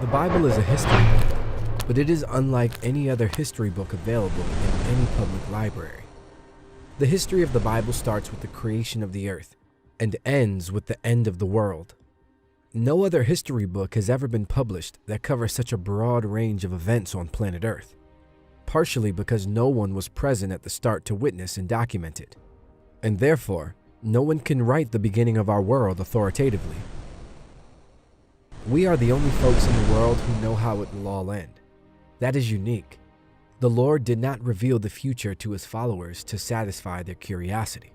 The Bible is a history book, but it is unlike any other history book available in any public library. The history of the Bible starts with the creation of the earth and ends with the end of the world. No other history book has ever been published that covers such a broad range of events on planet Earth, partially because no one was present at the start to witness and document it, and therefore, no one can write the beginning of our world authoritatively. We are the only folks in the world who know how it will all end. That is unique. The Lord did not reveal the future to his followers to satisfy their curiosity.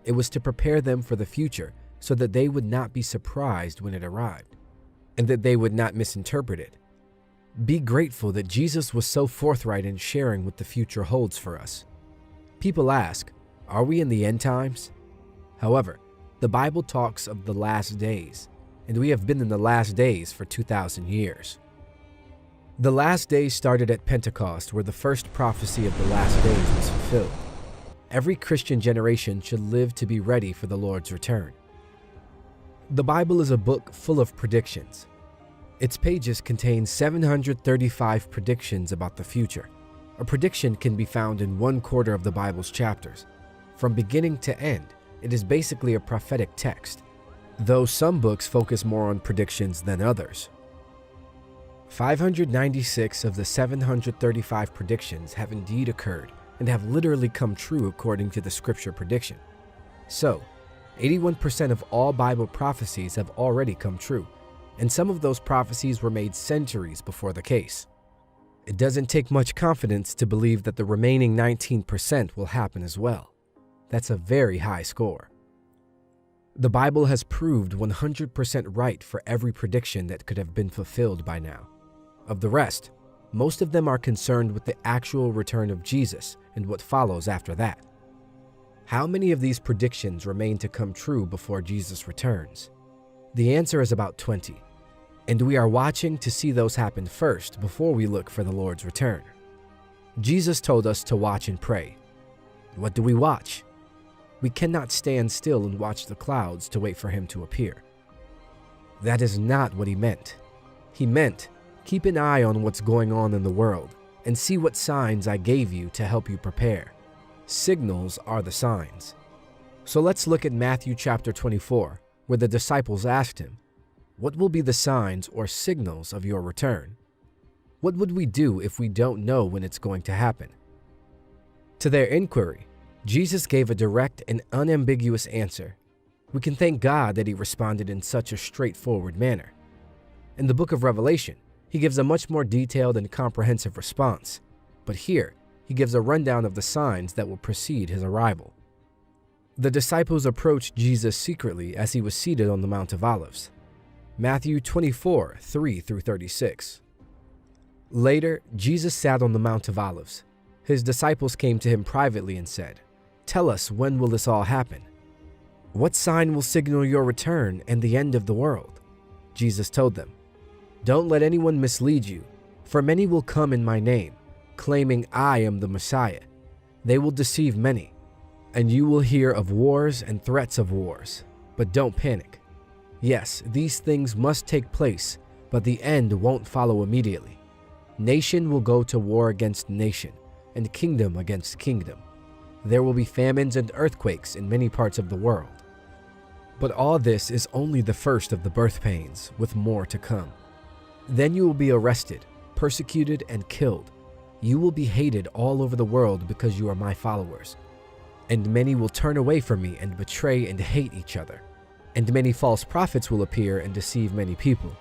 It was to prepare them for the future so that they would not be surprised when it arrived, and that they would not misinterpret it. Be grateful that Jesus was so forthright in sharing what the future holds for us. People ask, are we in the end times? However, the Bible talks of the last days, and we have been in the last days for 2,000 years. The last days started at Pentecost, where the first prophecy of the last days was fulfilled. Every Christian generation should live to be ready for the Lord's return. The Bible is a book full of predictions. Its pages contain 735 predictions about the future. A prediction can be found in 1/4 of the Bible's chapters. From beginning to end, it is basically a prophetic text, though some books focus more on predictions than others. 596 of the 735 predictions have indeed occurred and have literally come true according to the scripture prediction. So, 81% of all Bible prophecies have already come true, and some of those prophecies were made centuries before the case. It doesn't take much confidence to believe that the remaining 19% will happen as well. That's a very high score. The Bible has proved 100% right for every prediction that could have been fulfilled by now. Of the rest, most of them are concerned with the actual return of Jesus and what follows after that. How many of these predictions remain to come true before Jesus returns? The answer is about 20, and we are watching to see those happen first before we look for the Lord's return. Jesus told us to watch and pray. What do we watch? We cannot stand still and watch the clouds to wait for him to appear. That is not what he meant. He meant, keep an eye on what's going on in the world and see what signs I gave you to help you prepare. Signals are the signs. So let's look at Matthew chapter 24, where the disciples asked him, what will be the signs or signals of your return? What would we do if we don't know when it's going to happen? To their inquiry, Jesus gave a direct and unambiguous answer. We can thank God that he responded in such a straightforward manner. In the book of Revelation, he gives a much more detailed and comprehensive response, but here, he gives a rundown of the signs that will precede his arrival. The disciples approached Jesus secretly as he was seated on the Mount of Olives. Matthew 24, 3-36. Later, Jesus sat on the Mount of Olives. His disciples came to him privately and said, tell us, when will this all happen? What sign will signal your return and the end of the world? Jesus told them, don't let anyone mislead you, for many will come in my name, claiming I am the Messiah. They will deceive many, and you will hear of wars and threats of wars, but don't panic. Yes, these things must take place, but the end won't follow immediately. Nation will go to war against nation, and kingdom against kingdom. There will be famines and earthquakes in many parts of the world. But all this is only the first of the birth pains, with more to come. Then you will be arrested, persecuted, and killed. You will be hated all over the world because you are my followers. And many will turn away from me and betray and hate each other. And many false prophets will appear and deceive many people.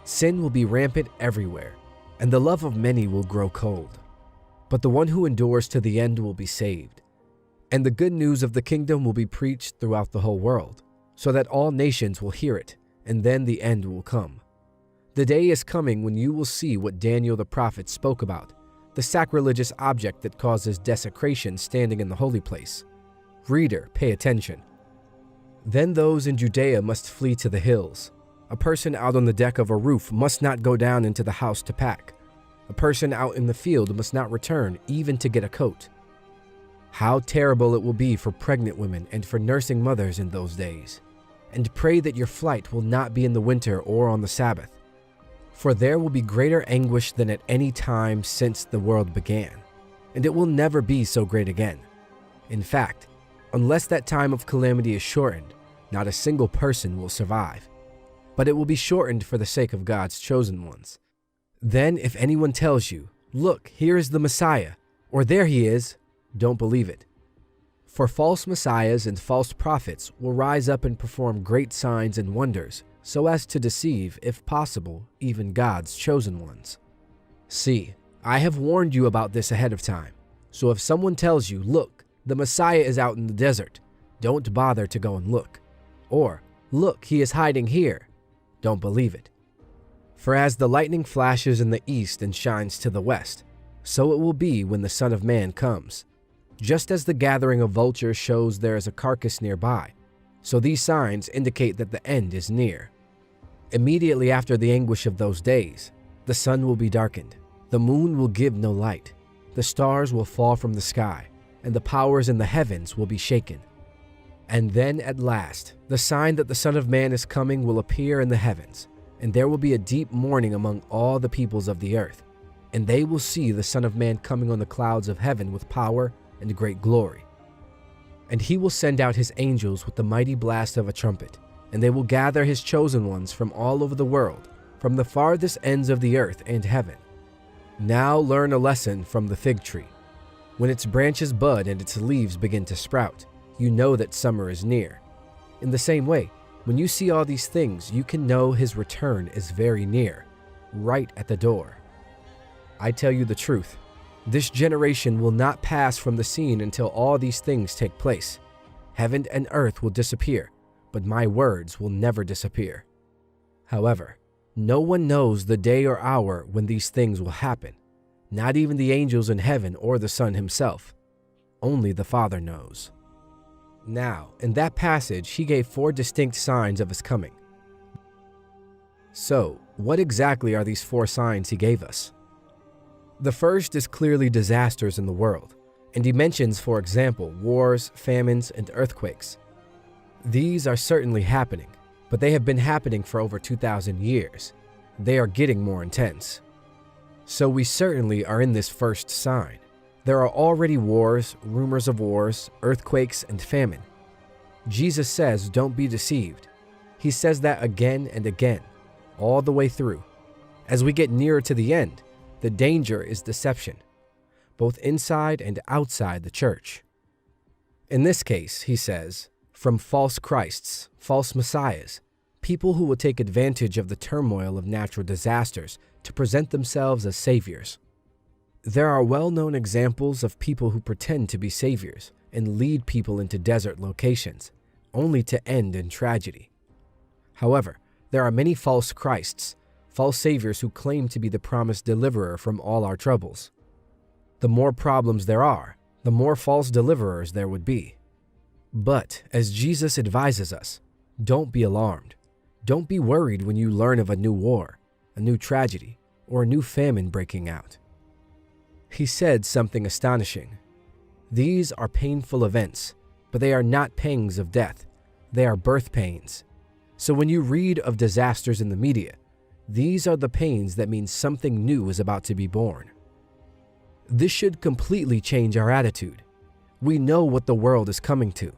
Sin will be rampant everywhere, and the love of many will grow cold. But the one who endures to the end will be saved. And the good news of the kingdom will be preached throughout the whole world, so that all nations will hear it, and then the end will come. The day is coming when you will see what Daniel the prophet spoke about, the sacrilegious object that causes desecration standing in the holy place. Reader, pay attention. Then those in Judea must flee to the hills. A person out on the deck of a roof must not go down into the house to pack. A person out in the field must not return even to get a coat. How terrible it will be for pregnant women and for nursing mothers in those days. And pray that your flight will not be in the winter or on the Sabbath. For there will be greater anguish than at any time since the world began, and it will never be so great again. In fact, unless that time of calamity is shortened, not a single person will survive. But it will be shortened for the sake of God's chosen ones. Then if anyone tells you, "Look, here is the Messiah," or "There he is," don't believe it. For false messiahs and false prophets will rise up and perform great signs and wonders, so as to deceive, if possible, even God's chosen ones. See, I have warned you about this ahead of time. So if someone tells you, "Look, the Messiah is out in the desert," don't bother to go and look. Or, "Look, he is hiding here," don't believe it. For as the lightning flashes in the east and shines to the west, so it will be when the Son of Man comes. Just as the gathering of vultures shows there is a carcass nearby, so these signs indicate that the end is near. Immediately after the anguish of those days, the sun will be darkened, the moon will give no light, the stars will fall from the sky, and the powers in the heavens will be shaken. And then at last, the sign that the Son of Man is coming will appear in the heavens, and there will be a deep mourning among all the peoples of the earth, and they will see the Son of Man coming on the clouds of heaven with power and great glory. And he will send out his angels with the mighty blast of a trumpet, and they will gather his chosen ones from all over the world, from the farthest ends of the earth and heaven. Now learn a lesson from the fig tree. When its branches bud and its leaves begin to sprout, you know that summer is near. In the same way, when you see all these things, you can know his return is very near, right at the door. I tell you the truth, this generation will not pass from the scene until all these things take place. Heaven and earth will disappear, but my words will never disappear. However, no one knows the day or hour when these things will happen, not even the angels in heaven or the Son himself. Only the Father knows. Now, in that passage, he gave 4 distinct signs of his coming. So, what exactly are these 4 signs he gave us? The first is clearly disasters in the world, and he mentions, for example, wars, famines, and earthquakes. These are certainly happening, but they have been happening for over 2,000 years. They are getting more intense. So we certainly are in this first sign. There are already wars, rumors of wars, earthquakes, and famine. Jesus says, don't be deceived. He says that again and again, all the way through. As we get nearer to the end, the danger is deception, both inside and outside the church. In this case, he says, from false Christs, false messiahs, people who will take advantage of the turmoil of natural disasters to present themselves as saviors. There are well-known examples of people who pretend to be saviors and lead people into desert locations, only to end in tragedy. However, there are many false Christs, false saviors who claim to be the promised deliverer from all our troubles. The more problems there are, the more false deliverers there would be. But, as Jesus advises us, don't be alarmed. Don't be worried when you learn of a new war, a new tragedy, or a new famine breaking out. He said something astonishing. These are painful events, but they are not pangs of death. They are birth pains. So when you read of disasters in the media, these are the pains that mean something new is about to be born. This should completely change our attitude. We know what the world is coming to.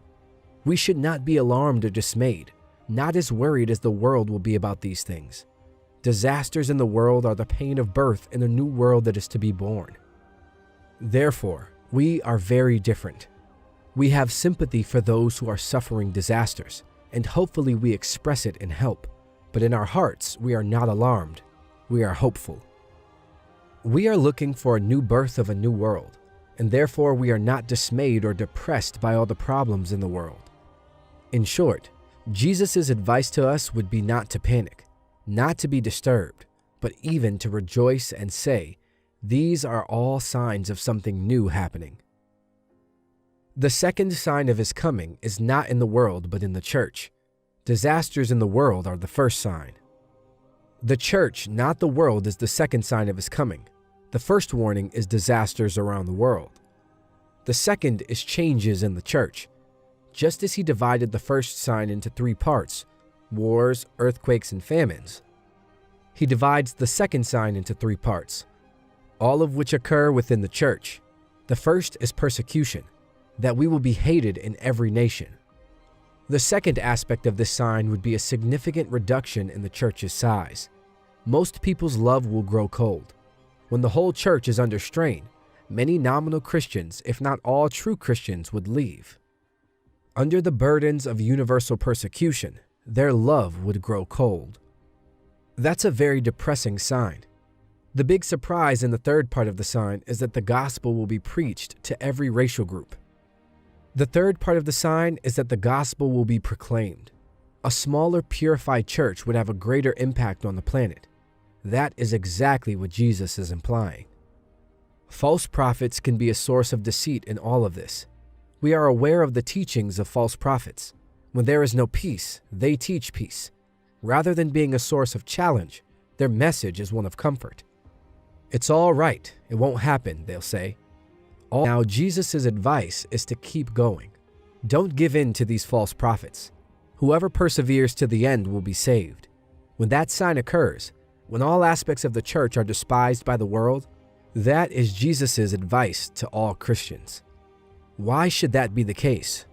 We should not be alarmed or dismayed, not as worried as the world will be about these things. Disasters in the world are the pain of birth in a new world that is to be born. Therefore, we are very different. We have sympathy for those who are suffering disasters, and hopefully we express it in help. But in our hearts, we are not alarmed. We are hopeful. We are looking for a new birth of a new world, and therefore we are not dismayed or depressed by all the problems in the world. In short, Jesus' advice to us would be not to panic, not to be disturbed, but even to rejoice and say, these are all signs of something new happening. The second sign of his coming is not in the world but in the church. Disasters in the world are the first sign. The church, not the world, is the second sign of his coming. The first warning is disasters around the world. The second is changes in the church. Just as he divided the first sign into 3 parts, wars, earthquakes, and famines, He divides the second sign into three parts, all of which occur within the church. The first is persecution, that we will be hated in every nation. The second aspect of this sign would be a significant reduction in the church's size. Most people's love will grow cold. When the whole church is under strain, many nominal Christians, if not all true Christians, would leave. Under the burdens of universal persecution, their love would grow cold. That's a very depressing sign. The big surprise in the third part of the sign is that the gospel will be preached to every racial group. The third part of the sign is that the gospel will be proclaimed. A smaller, purified church would have a greater impact on the planet. That is exactly what Jesus is implying. False prophets can be a source of deceit in all of this. We are aware of the teachings of false prophets. When there is no peace, they teach peace. Rather than being a source of challenge, their message is one of comfort. It's all right, it won't happen, they'll say. Now, Jesus' advice is to keep going. Don't give in to these false prophets. Whoever perseveres to the end will be saved. When that sign occurs, when all aspects of the church are despised by the world, that is Jesus' advice to all Christians. Why should that be the case?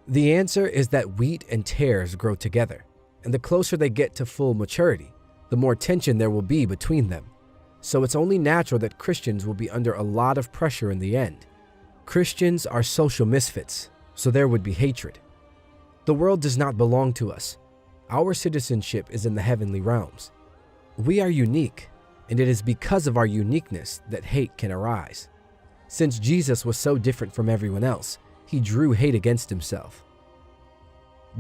The answer is that wheat and tares grow together, and the closer they get to full maturity, the more tension there will be between them. So it's only natural that Christians will be under a lot of pressure in the end. Christians are social misfits, so there would be hatred. The world does not belong to us. Our citizenship is in the heavenly realms. We are unique, and it is because of our uniqueness that hate can arise. Since Jesus was so different from everyone else, he drew hate against himself.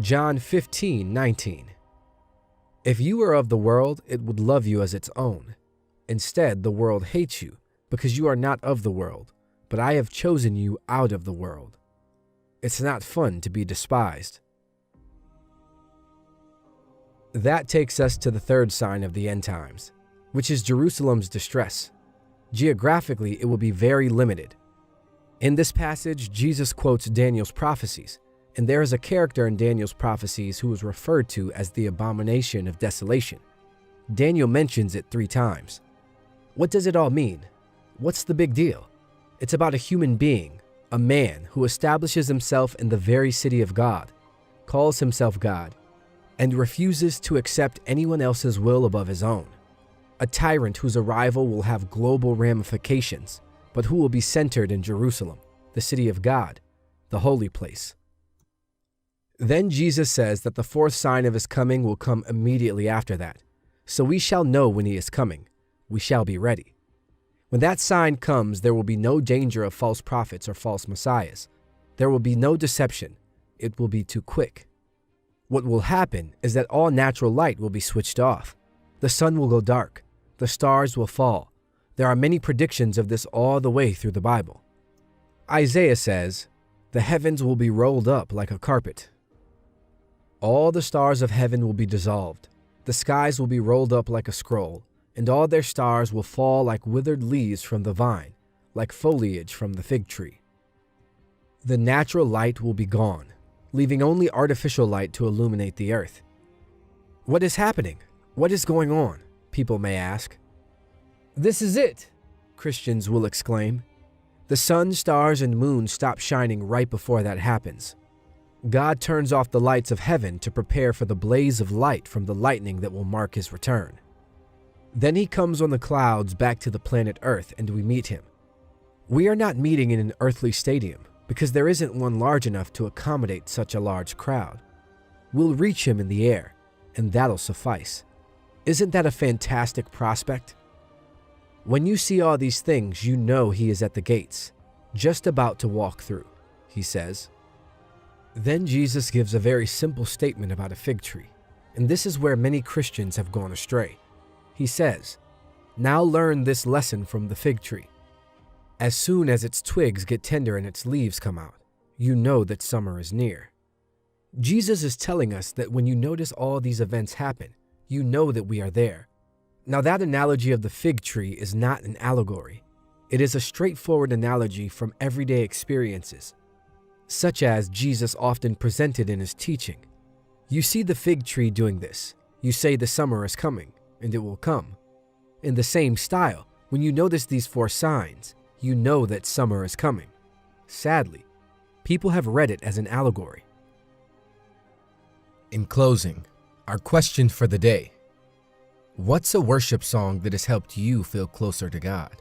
John 15:19. If you were of the world, it would love you as its own. Instead, the world hates you because you are not of the world, but I have chosen you out of the world. It's not fun to be despised. That takes us to the third sign of the end times, which is Jerusalem's distress. Geographically, it will be very limited. In this passage, Jesus quotes Daniel's prophecies, and there is a character in Daniel's prophecies who is referred to as the abomination of desolation. Daniel mentions it 3 times. What does it all mean? What's the big deal? It's about a human being, a man who establishes himself in the very city of God, calls himself God, and refuses to accept anyone else's will above his own. A tyrant whose arrival will have global ramifications, but who will be centered in Jerusalem, the city of God, the holy place. Then Jesus says that the fourth sign of his coming will come immediately after that. So we shall know when he is coming. We shall be ready. When that sign comes, there will be no danger of false prophets or false messiahs. There will be no deception. It will be too quick. What will happen is that all natural light will be switched off. The sun will go dark. The stars will fall. There are many predictions of this all the way through the Bible. Isaiah says, "The heavens will be rolled up like a carpet. All the stars of heaven will be dissolved. The skies will be rolled up like a scroll, and all their stars will fall like withered leaves from the vine, like foliage from the fig tree." The natural light will be gone, leaving only artificial light to illuminate the earth. What is happening? What is going on? People may ask. This is it, Christians will exclaim. The sun, stars, and moon stop shining right before that happens. God turns off the lights of heaven to prepare for the blaze of light from the lightning that will mark his return. Then he comes on the clouds back to the planet Earth, and we meet him. We are not meeting in an earthly stadium because there isn't one large enough to accommodate such a large crowd. We'll reach him in the air, and that'll suffice. Isn't that a fantastic prospect? When you see all these things, you know he is at the gates, just about to walk through, he says. Then Jesus gives a very simple statement about a fig tree, and this is where many Christians have gone astray. He says, "Now learn this lesson from the fig tree. As soon as its twigs get tender and its leaves come out, you know that summer is near." Jesus is telling us that when you notice all these events happen, you know that we are there. Now that analogy of the fig tree is not an allegory. It is a straightforward analogy from everyday experiences, such as Jesus often presented in his teaching. You see the fig tree doing this. You say the summer is coming. and it will come. In the same style, when you notice these 4 signs, you know that summer is coming. Sadly, people have read it as an allegory. In closing, our question for the day: what's a worship song that has helped you feel closer to God?